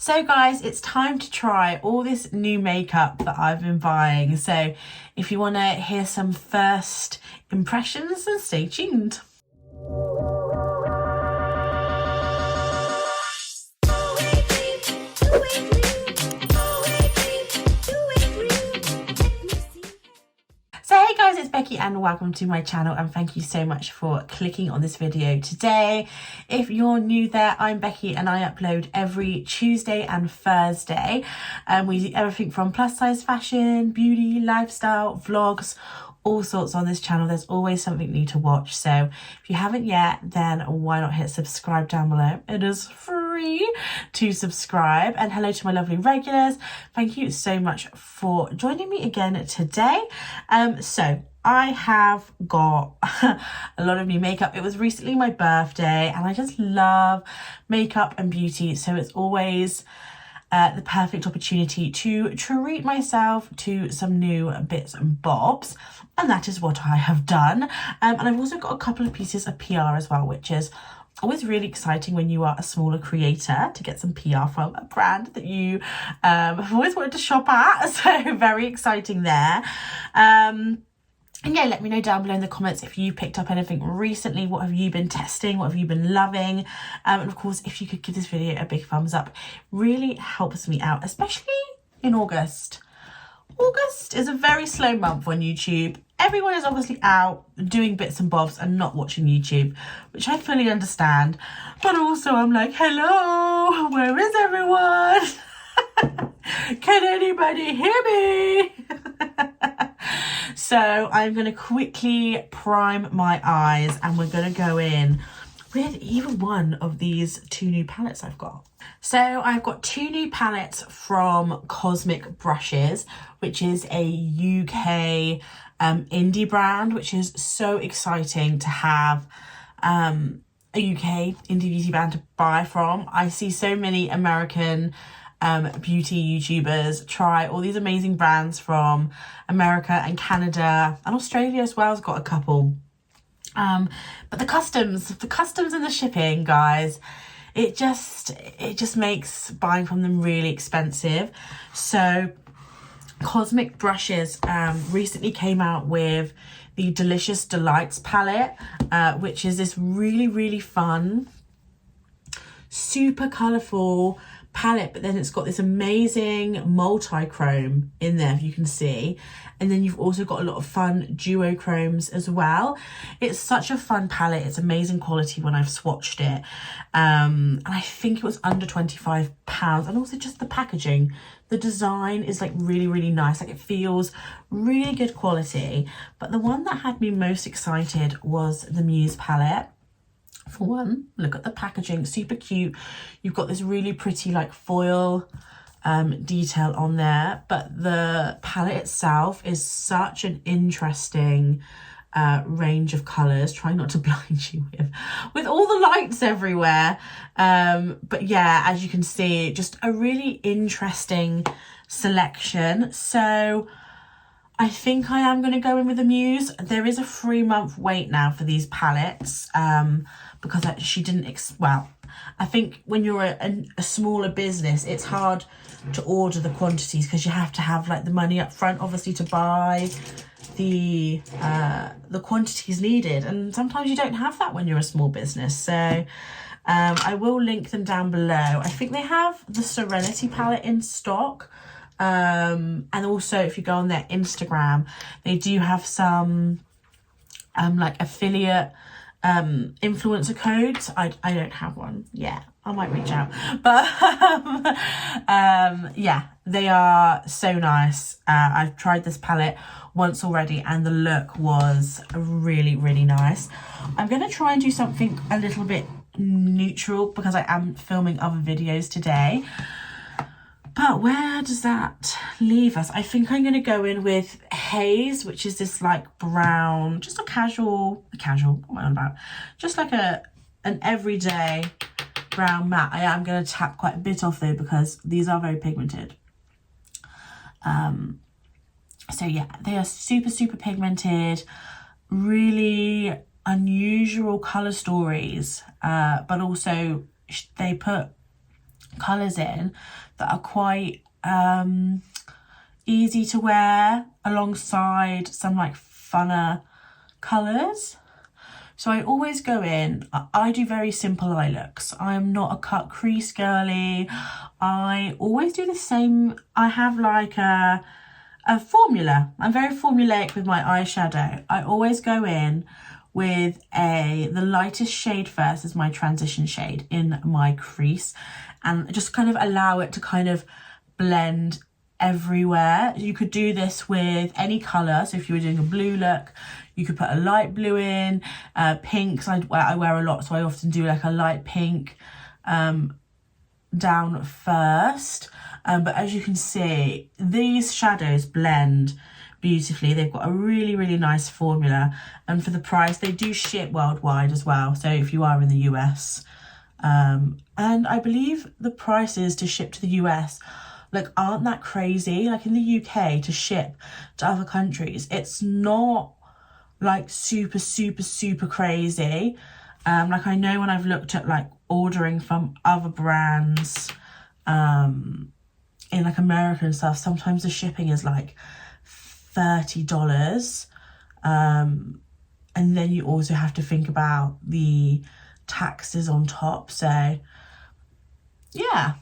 So guys, it's time to try all this new makeup that I've been buying. So if you want to hear some first impressions, then stay tuned. So hey guys, it's Becky and welcome to my channel, and thank you so much for clicking on this video today. If you're new there, I'm Becky and I upload every Tuesday and Thursday. We do everything from plus size fashion, beauty, lifestyle, vlogs, all sorts on this channel. There's always something new to watch. So if you haven't yet, then why not hit subscribe down below? It is free to subscribe. And hello to my lovely regulars. Thank you so much for joining me again today. So I have got a lot of new makeup. It was recently my birthday and I just love makeup and beauty. So it's always the perfect opportunity to treat myself to some new bits and bobs, and that is what I have done. And I've also got a couple of pieces of PR as well, which is always really exciting when you are a smaller creator to get some PR from a brand that you have always wanted to shop at. So very exciting there. And yeah, let me know down below in the comments if you picked up anything recently. What have you been testing? What have you been loving? And of course, if you could give this video a big thumbs up, really helps me out, especially in August. August is a very slow month on YouTube. Everyone is obviously out doing bits and bobs and not watching YouTube, which I fully understand. But also I'm like, hello, where is everyone? Can anybody hear me? So I'm going to quickly prime my eyes and we're going to go in with either one of these two new palettes I've got. So I've got two new palettes from Cosmic Brushes, which is a UK indie brand, which is so exciting to have a UK indie beauty brand to buy from. I see so many American beauty YouTubers try all these amazing brands from America and Canada, and Australia as well has got a couple. But the customs and the shipping, guys, it just makes buying from them really expensive. So Cosmic Brushes recently came out with the Delicious Delights palette, which is this really fun, super colourful palette, but then it's got this amazing multi-chrome in there, if you can see, and then you've also got a lot of fun duochromes as well. It's such a fun palette. It's amazing quality when I've swatched it, and I think it was under £25, and also just the packaging, the design is like really nice. Like, it feels really good quality. But the one that had me most excited was the Muse palette. For one, look at the packaging, super cute. You've got this really pretty like foil detail on there, but the palette itself is such an interesting range of colours. Try not to blind you with all the lights everywhere, but yeah, as you can see, just a really interesting selection. So I think I am going to go in with the Muse. There is a 3-month wait now for these palettes, because she didn't, well, I think when you're a smaller business, it's hard to order the quantities because you have to have like the money up front, obviously, to buy the quantities needed. And sometimes you don't have that when you're a small business. So I will link them down below. I think they have the Serenity palette in stock. And also if you go on their Instagram, they do have some like affiliate influencer codes. I don't have one yet. I might reach out, but yeah, they are so nice. I've tried this palette once already and the look was really nice. I'm going to try and do something a little bit neutral because I am filming other videos today. But where does that leave us? I think I'm going to go in with Haze, which is this like brown, just a casual, what am I on about? Just like an everyday brown matte. I am going to tap quite a bit off though because these are very pigmented. So yeah, they are super pigmented, really unusual colour stories, but also they put colours in that are quite easy to wear alongside some like funner colours. So I always go in, I do very simple eye looks. I'm not a cut crease girly. I always do the same. I have like a formula. I'm very formulaic with my eyeshadow. I always go in with the lightest shade first as my transition shade in my crease, and just kind of allow it to kind of blend everywhere. You could do this with any colour. So if you were doing a blue look, you could put a light blue in, pinks. I wear a lot, so I often do like a light pink down first. But as you can see, these shadows blend beautifully. They've got a really, really nice formula, and for the price, they do ship worldwide as well. So if you are in the US, and I believe the prices to ship to the US like aren't that crazy. Like in the UK, to ship to other countries, it's not like super crazy. Like I know when I've looked at like ordering from other brands in like America and stuff, sometimes the shipping is like $30, and then you also have to think about the taxes on top. So yeah,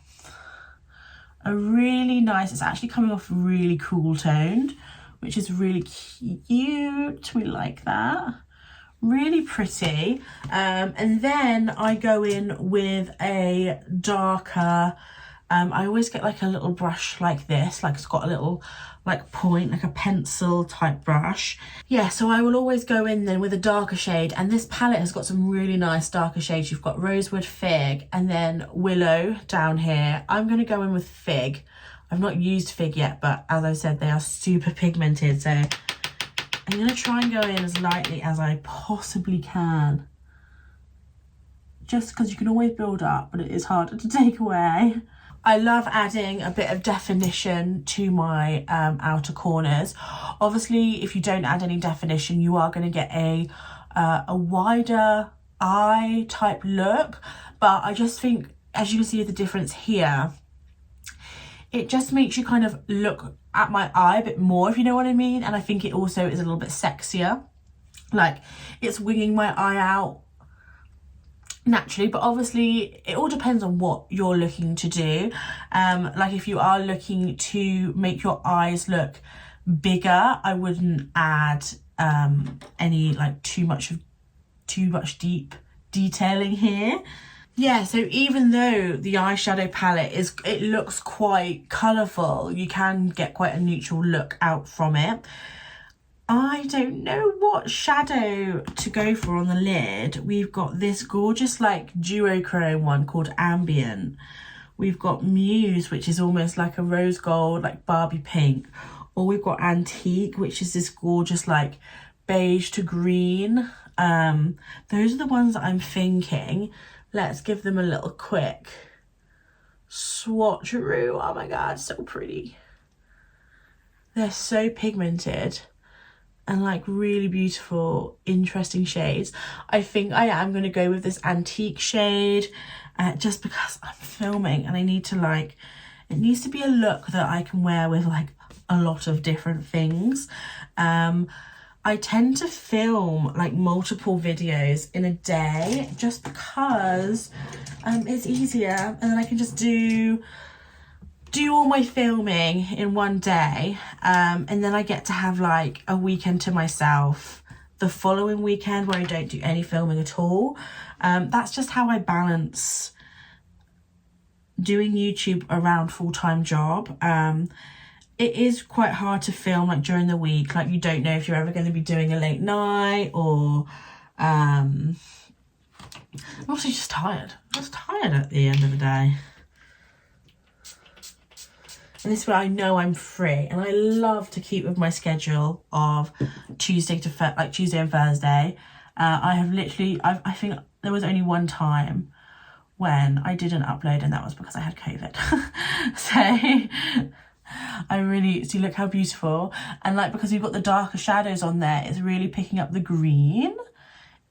a really nice, it's actually coming off really cool toned, which is really cute. We like that. Really pretty. And then I go in with a darker, I always get like a little brush like this, like it's got a little like point, like a pencil type brush. Yeah, so I will always go in then with a darker shade, and this palette has got some really nice darker shades. You've got Rosewood, Fig, and then Willow down here. I'm going to go in with Fig. I've not used Fig yet, but as I said, they are super pigmented, so I'm going to try and go in as lightly as I possibly can, just because you can always build up, but it is harder to take away. I love adding a bit of definition to my outer corners. Obviously, if you don't add any definition, you are going to get a wider eye type look. But I just think, as you can see the difference here, it just makes you kind of look at my eye a bit more, if you know what I mean. And I think it also is a little bit sexier. Like, it's winging my eye out naturally, but obviously it all depends on what you're looking to do. Like if you are looking to make your eyes look bigger, I wouldn't add any like too much deep detailing here. Yeah, so even though the eyeshadow palette it looks quite colourful, you can get quite a neutral look out from it. I don't know what shadow to go for on the lid. We've got this gorgeous like duochrome one called Ambient. We've got Muse, which is almost like a rose gold, like Barbie pink. Or we've got Antique, which is this gorgeous like beige to green. Those are the ones that I'm thinking. Let's give them a little quick swatcheroo. Oh my God, so pretty. They're so pigmented and like really beautiful, interesting shades. I think I am going to go with this Antique shade just because I'm filming and I need to like, it needs to be a look that I can wear with like a lot of different things. I tend to film like multiple videos in a day just because it's easier, and then I can just do all my filming in one day, and then I get to have like a weekend to myself the following weekend where I don't do any filming at all. That's just how I balance doing YouTube around full-time job. It is quite hard to film like during the week, like you don't know if you're ever going to be doing a late night, or I'm also just tired. I was tired at the end of the day. And this way I know I'm free, and I love to keep with my schedule of Tuesday and Thursday. I think there was only one time when I didn't upload, and that was because I had COVID. So I really, see, look how beautiful. And like, because we've got the darker shadows on there, it's really picking up the green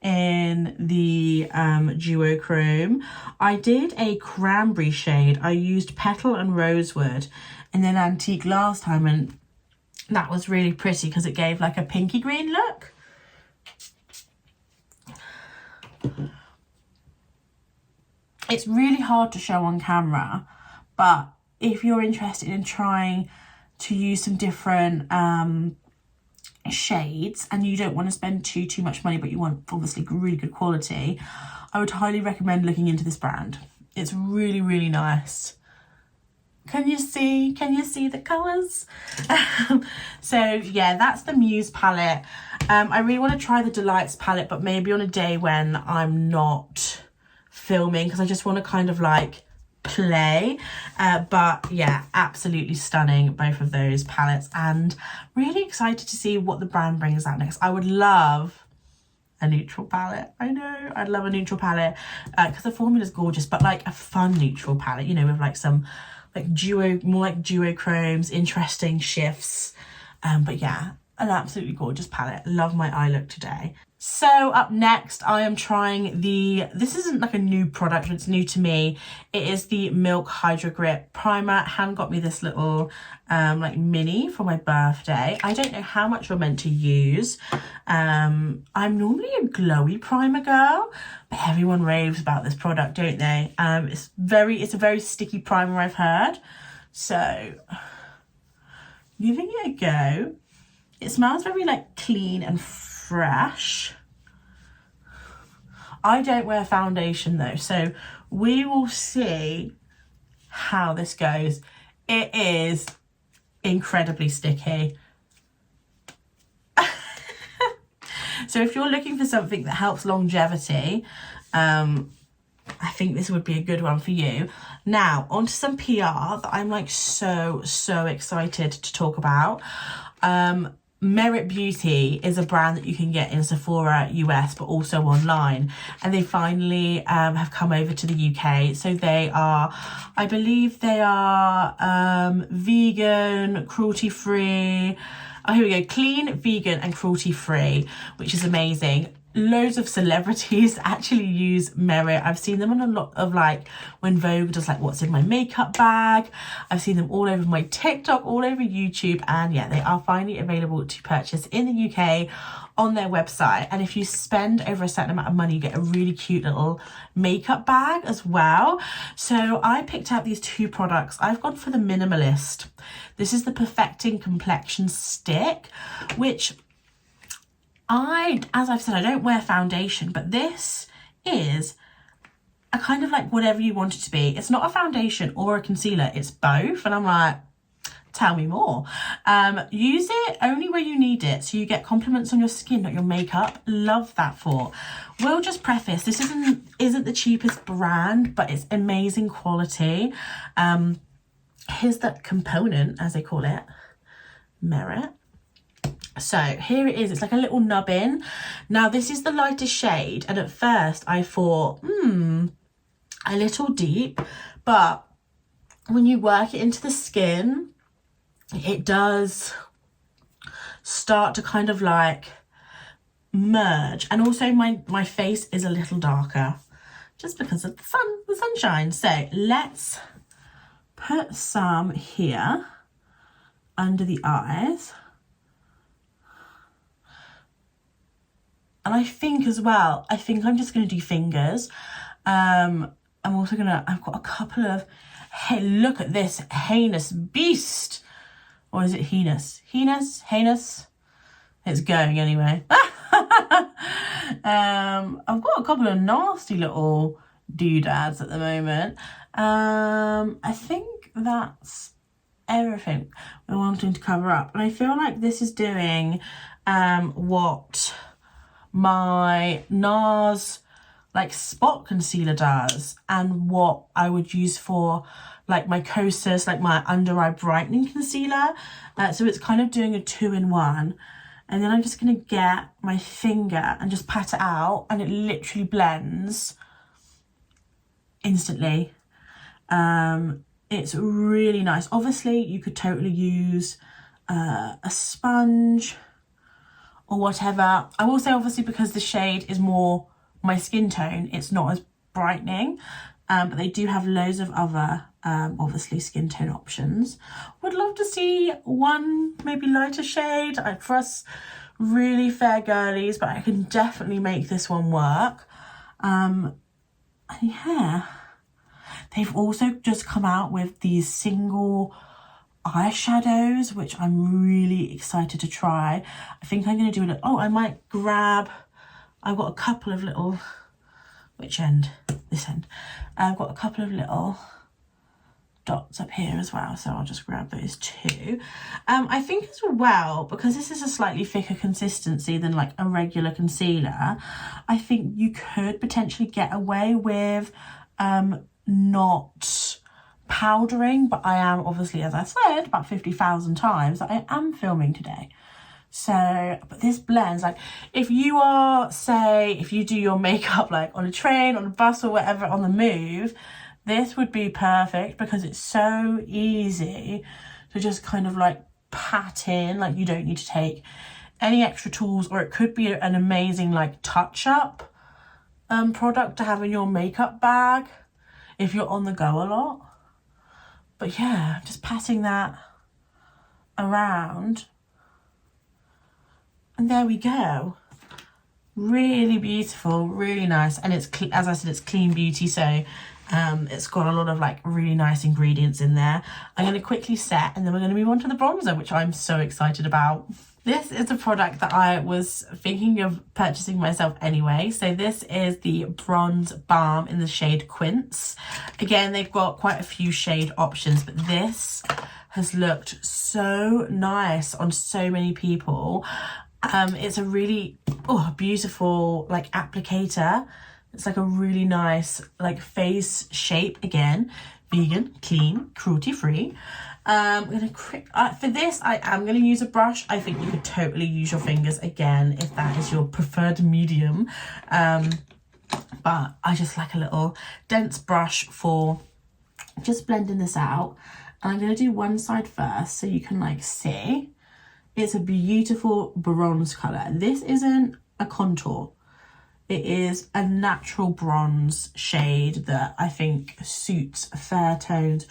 in the duochrome. I did a cranberry shade. I used petal and rosewood and then antique last time, and that was really pretty because it gave like a pinky green look. It's really hard to show on camera, but if you're interested in trying to use some different shades and you don't want to spend too much money, but you want obviously really good quality, I would highly recommend looking into this brand. It's really, really nice. Can you see the colours? So yeah, that's the Muse palette. I really want to try the Delights palette, but maybe on a day when I'm not filming, because I just want to kind of like play. But yeah, absolutely stunning, both of those palettes, and really excited to see what the brand brings out next. I would love a neutral palette. I know, I'd love a neutral palette because the formula is gorgeous, but like a fun neutral palette, you know, with like some like more like duochromes, interesting shifts. But yeah, an absolutely gorgeous palette. Love my eye look today. So up next, I am trying this isn't like a new product, but it's new to me. It is the Milk Hydro Grip Primer. Han got me this little like mini for my birthday. I don't know how much you're meant to use. I'm normally a glowy primer girl, but everyone raves about this product, don't they? It's a very sticky primer, I've heard. So giving it a go. It smells very like clean and fresh. I don't wear foundation though, so we will see how this goes. It is incredibly sticky. So if you're looking for something that helps longevity, I think this would be a good one for you. Now, onto some PR that I'm like so excited to talk about. Merit Beauty is a brand that you can get in Sephora US, but also online, and they finally have come over to the UK. So they are, I believe they are vegan, cruelty free. Oh, here we go, clean, vegan and cruelty free, which is amazing. Loads of celebrities actually use Merit. I've seen them on a lot of like when Vogue does like what's in my makeup bag. I've seen them all over my TikTok, all over YouTube, and yeah, they are finally available to purchase in the UK on their website. And if you spend over a certain amount of money, you get a really cute little makeup bag as well. So I picked out these two products. I've gone for the Minimalist. This is the Perfecting Complexion Stick, which as I've said, I don't wear foundation, but this is a kind of like whatever you want it to be. It's not a foundation or a concealer, it's both. And I'm like, tell me more. Use it only where you need it, so you get compliments on your skin, not your makeup. Love that for. We'll just preface, this isn't the cheapest brand, but it's amazing quality. Here's the component, as they call it, Merit. So here it is, it's like a little nubbin. Now this is the lightest shade, and at first I thought, a little deep, but when you work it into the skin, it does start to kind of like merge. And also my face is a little darker just because of the sunshine. So let's put some here under the eyes. And I think as well, I'm just going to do fingers. I'm also I've got a couple of, hey, look at this heinous beast. Or is it heinous? Heinous? It's going anyway. I've got a couple of nasty little doodads at the moment. I think that's everything we're wanting to cover up. And I feel like this is doing what my NARS like spot concealer does, and what I would use for like my Kosas, like my under eye brightening concealer. So it's kind of doing a 2-in-1. And then I'm just going to get my finger and just pat it out, and it literally blends instantly. It's really nice. Obviously you could totally use a sponge or whatever. I will say, obviously, because the shade is more my skin tone, it's not as brightening, but they do have loads of other obviously skin tone options. Would love to see one maybe lighter shade for us really fair girlies, but I can definitely make this one work. And yeah, they've also just come out with these single eyeshadows, which I'm really excited to try. I think I'm going to do it. Oh, I might grab, I've got a couple of little, which end? This end. I've got a couple of little dots up here as well, so I'll just grab those too. I think as well, because this is a slightly thicker consistency than like a regular concealer, I think you could potentially get away with not powdering, but I am obviously, as I said about 50,000 times, that I am filming today. So, but this blends, like if you are, say, if you do your makeup like on a train, on a bus or whatever, on the move, this would be perfect because it's so easy to just kind of like pat in. Like you don't need to take any extra tools, or it could be an amazing like touch-up product to have in your makeup bag if you're on the go a lot. But yeah, just patting that around. And there we go. Really beautiful, really nice. And it's, as I said, it's clean beauty, so it's got a lot of like really nice ingredients in there. I'm going to quickly set, and then we're going to move on to the bronzer, which I'm so excited about. This is a product that I was thinking of purchasing myself anyway. So this is the Bronze Balm in the shade Quince. Again, they've got quite a few shade options, but this has looked so nice on so many people. It's a really beautiful like applicator. It's like a really nice like face shape, again, vegan, clean, cruelty free. I'm gonna for this I am gonna use a brush. I think you could totally use your fingers again if that is your preferred medium, but I just like a little dense brush for just blending this out. And I'm gonna do one side first so you can like see. It's a beautiful bronze color. This isn't a contour. It is a natural bronze shade that I think suits fair tones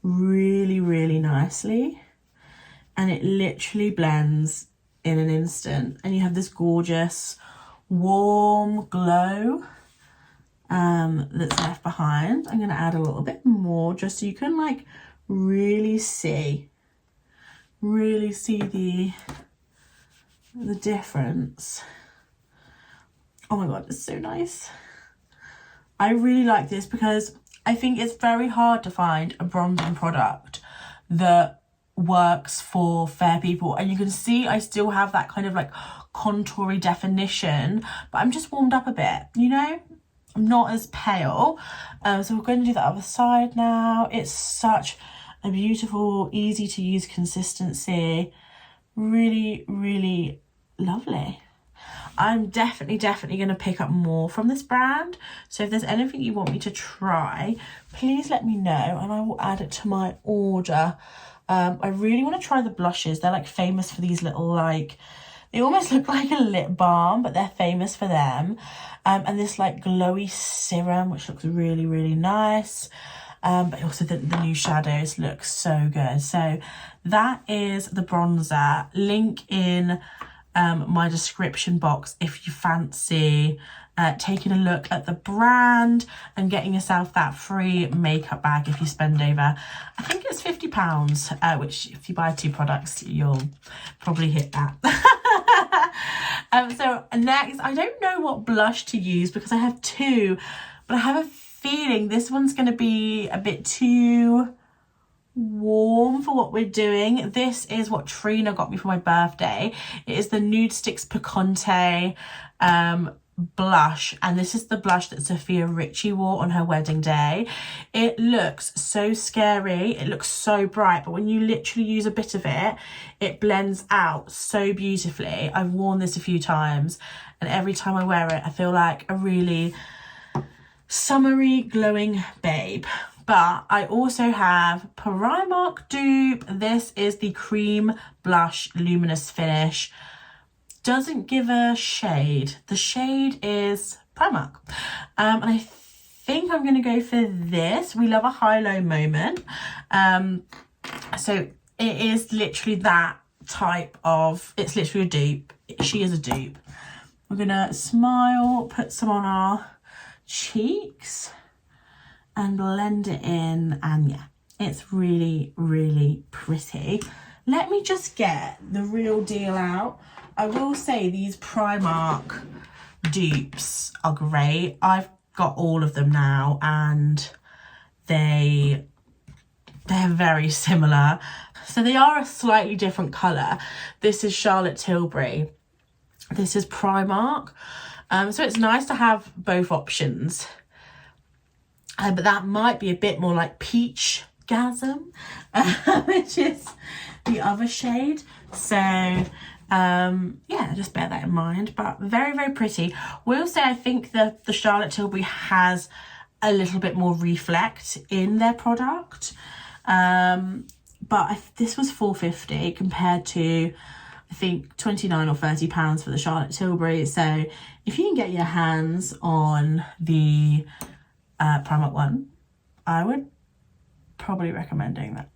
really, really nicely. And it literally blends in an instant. And you have this gorgeous warm glow that's left behind. I'm going to add a little bit more just so you can like really see the difference. Oh my god, it's so nice. I really like this because I think it's very hard to find a bronzing product that works for fair people. And you can see I still have that kind of like contoury definition, but I'm just warmed up a bit, you know? I'm not as pale. So we're going to do the other side now. It's such a beautiful, easy to use consistency. Really, really lovely. I'm definitely going to pick up more from this brand. So if there's anything you want me to try, please let me know and I will add it to my order. I really want to try the blushes. They're like famous for these little like, they almost look like a lip balm, but they're famous for them. And this like glowy serum, which looks really, really nice. But also the new shadows look so good. So that is the bronzer. Link in my description box if you fancy taking a look at the brand and getting yourself that free makeup bag if you spend over, I think it's £50, which if you buy 2 products you'll probably hit that. So next, I don't know what blush to use because I have 2, but I have a feeling this one's going to be a bit too warm for what we're doing. This is what Trina got me for my birthday. It is the Nude Sticks Picante blush, and this is the blush that Sophia Richie wore on her wedding day. It looks so scary, it looks so bright, but when you literally use a bit of it, it blends out so beautifully. I've worn this a few times and every time I wear it I feel like a really summery glowing babe. But I also have Primark dupe. This is the Cream Blush Luminous Finish. doesn't give a shade. The shade is Primark. And I think I'm going to go for this. We love a high-low moment. So it is literally that type of, it's literally a dupe. She is a dupe. We're going to smile, put some on our cheeks and blend it in. And yeah, it's really, really pretty. Let me just get the real deal out. I will say these Primark dupes are great. I've got all of them now and they're very similar. So they are a slightly different colour. This is Charlotte Tilbury. This is Primark. So it's nice to have both options. But that might be a bit more like Peach Gasm, which is the other shade. So yeah, just bear that in mind. But very, very pretty. We'll say I think that the Charlotte Tilbury has a little bit more reflect in their product. But this was £4.50 compared to, I think, £29 or £30 for the Charlotte Tilbury. So if you can get your hands on the Primark one, I would probably recommend doing that.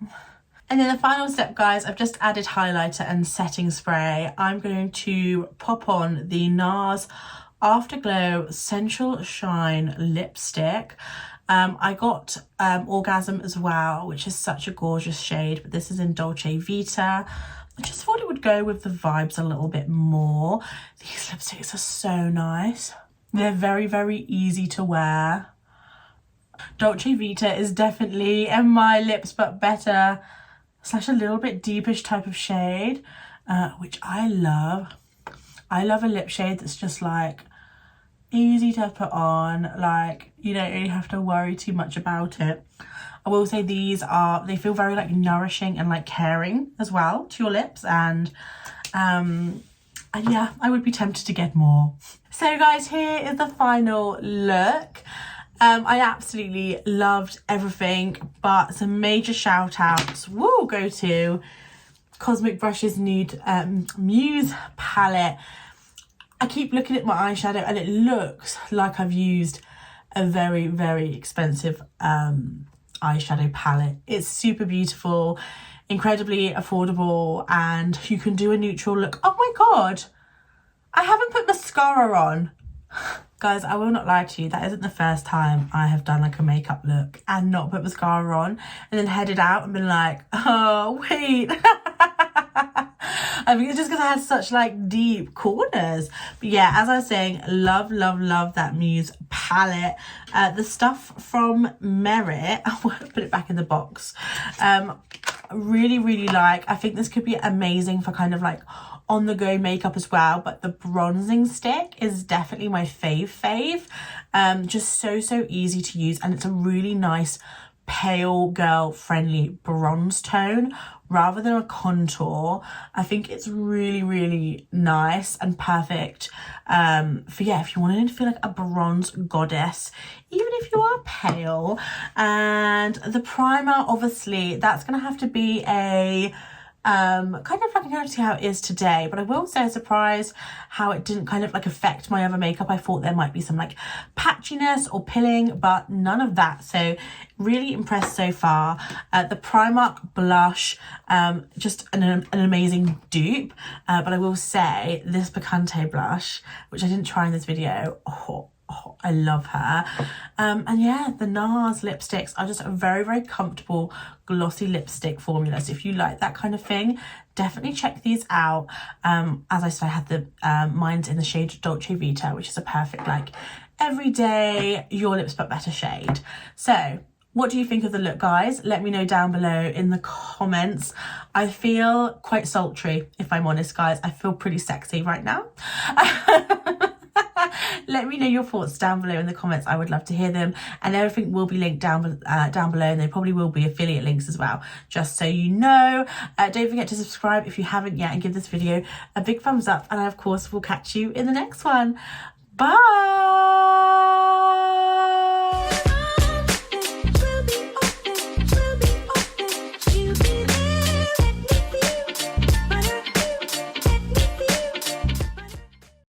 And then the final step, guys, I've just added highlighter and setting spray. I'm going to pop on the NARS Afterglow Sensual Shine lipstick. I got Orgasm as well, which is such a gorgeous shade, but this is in Dolce Vita. I just thought it would go with the vibes a little bit more. These lipsticks are so nice. They're very, very easy to wear. Dolce Vita is definitely in my lips but better / a little bit deepish type of shade, which I love. I love a lip shade that's just like easy to put on, like you don't really have to worry too much about it. I will say they feel very like nourishing and like caring as well to your lips, and yeah, I would be tempted to get more. So guys, here is the final look. I absolutely loved everything, but some major shout outs will go to Cosmic Brush's Nude Muse palette. I keep looking at my eyeshadow and it looks like I've used a very, very expensive eyeshadow palette. It's super beautiful, incredibly affordable, and you can do a neutral look. Oh my God, I haven't put mascara on. Guys, I will not lie to you, that isn't the first time I have done like a makeup look and not put mascara on and then headed out and been like, oh wait. I think it's just because I had such like deep corners. But yeah, as I was saying, love, love, love that Muse palette. The stuff from Merit, I want to put it back in the box. Really, really like, I think this could be amazing for kind of like on the go makeup as well, but the bronzing stick is definitely my fave. Just so easy to use, and it's a really nice pale girl friendly bronze tone rather than a contour. I think it's really, really nice and perfect for, yeah, if you wanted to feel like a bronze goddess, even if you are pale. And the primer, obviously, that's gonna have to be a kind of like, I can't see how it is today, but I will say I'm surprised how it didn't kind of like affect my other makeup. I thought there might be some like patchiness or pilling, but none of that. So really impressed so far. The Primark blush, just an amazing dupe. But I will say this Picante blush, which I didn't try in this video, I love her. And yeah, the NARS lipsticks are just a very, very comfortable glossy lipstick formula. So if you like that kind of thing, definitely check these out. As I said, I had the mine's in the shade Dolce Vita, which is a perfect like everyday your lips but better shade. So what do you think of the look, guys? Let me know down below in the comments. I feel quite sultry, if I'm honest, guys. I feel pretty sexy right now. Let me know your thoughts down below in the comments. I would love to hear them, and everything will be linked down below, and there probably will be affiliate links as well, just so you know. Don't forget to subscribe if you haven't yet, and give this video a big thumbs up, and I of course will catch you in the next one. Bye.